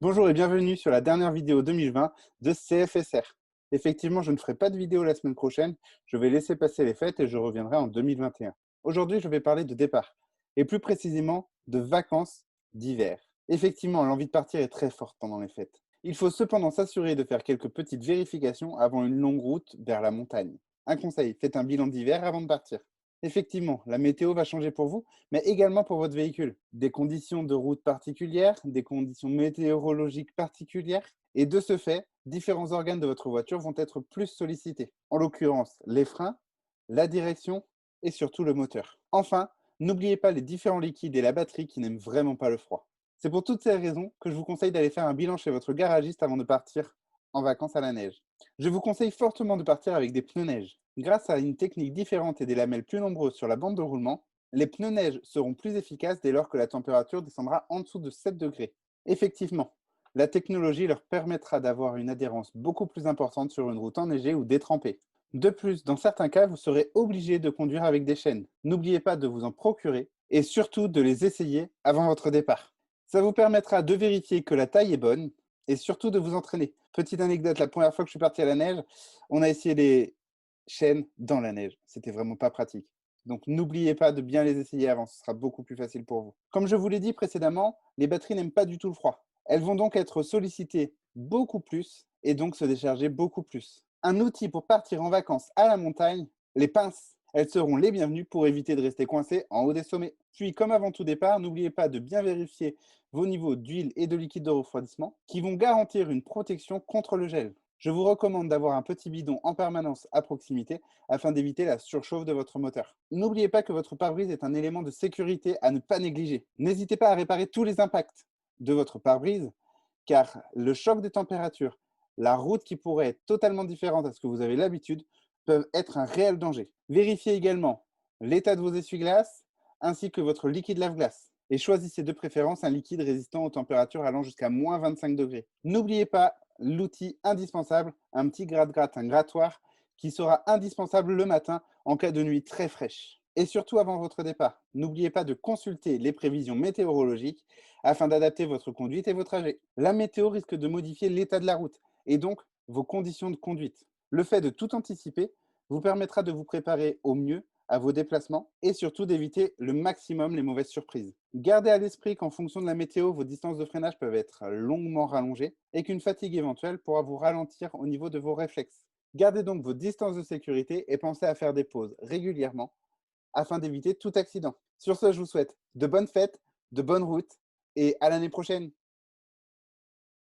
Bonjour et bienvenue sur la dernière vidéo 2020 de CFSR. Effectivement, je ne ferai pas de vidéo la semaine prochaine, je vais laisser passer les fêtes et je reviendrai en 2021. Aujourd'hui, je vais parler de départ, et plus précisément de vacances d'hiver. Effectivement, l'envie de partir est très forte pendant les fêtes. Il faut cependant s'assurer de faire quelques petites vérifications avant une longue route vers la montagne. Un conseil, faites un bilan d'hiver avant de partir. Effectivement, la météo va changer pour vous, mais également pour votre véhicule. Des conditions de route particulières, des conditions météorologiques particulières, et de ce fait, différents organes de votre voiture vont être plus sollicités. En l'occurrence, les freins, la direction et surtout le moteur. Enfin, n'oubliez pas les différents liquides et la batterie qui n'aiment vraiment pas le froid. C'est pour toutes ces raisons que je vous conseille d'aller faire un bilan chez votre garagiste avant de partir en vacances à la neige. Je vous conseille fortement de partir avec des pneus neige. Grâce à une technique différente et des lamelles plus nombreuses sur la bande de roulement, les pneus neige seront plus efficaces dès lors que la température descendra en dessous de 7 degrés. Effectivement, la technologie leur permettra d'avoir une adhérence beaucoup plus importante sur une route enneigée ou détrempée. De plus, dans certains cas, vous serez obligé de conduire avec des chaînes. N'oubliez pas de vous en procurer et surtout de les essayer avant votre départ. Ça vous permettra de vérifier que la taille est bonne et surtout de vous entraîner. Petite anecdote, la première fois que je suis parti à la neige, on a essayé les chaînes dans la neige. C'était vraiment pas pratique. Donc n'oubliez pas de bien les essayer avant, ce sera beaucoup plus facile pour vous. Comme je vous l'ai dit précédemment, les batteries n'aiment pas du tout le froid. Elles vont donc être sollicitées beaucoup plus et donc se décharger beaucoup plus. Un outil pour partir en vacances à la montagne, les pinces. Elles seront les bienvenues pour éviter de rester coincé en haut des sommets. Puis, comme avant tout départ, n'oubliez pas de bien vérifier vos niveaux d'huile et de liquide de refroidissement qui vont garantir une protection contre le gel. Je vous recommande d'avoir un petit bidon en permanence à proximité afin d'éviter la surchauffe de votre moteur. N'oubliez pas que votre pare-brise est un élément de sécurité à ne pas négliger. N'hésitez pas à réparer tous les impacts de votre pare-brise car le choc des températures, la route qui pourrait être totalement différente à ce que vous avez l'habitude, peuvent être un réel danger. Vérifiez également l'état de vos essuie-glaces ainsi que votre liquide lave-glace. Et choisissez de préférence un liquide résistant aux températures allant jusqu'à moins 25 degrés. N'oubliez pas l'outil indispensable, un petit gratte-gratte, un grattoir, qui sera indispensable le matin en cas de nuit très fraîche. Et surtout avant votre départ, n'oubliez pas de consulter les prévisions météorologiques afin d'adapter votre conduite et vos trajets. La météo risque de modifier l'état de la route et donc vos conditions de conduite. Le fait de tout anticiper vous permettra de vous préparer au mieux à vos déplacements et surtout d'éviter le maximum les mauvaises surprises. Gardez à l'esprit qu'en fonction de la météo, vos distances de freinage peuvent être longuement rallongées et qu'une fatigue éventuelle pourra vous ralentir au niveau de vos réflexes. Gardez donc vos distances de sécurité et pensez à faire des pauses régulièrement afin d'éviter tout accident. Sur ce, je vous souhaite de bonnes fêtes, de bonnes routes et à l'année prochaine.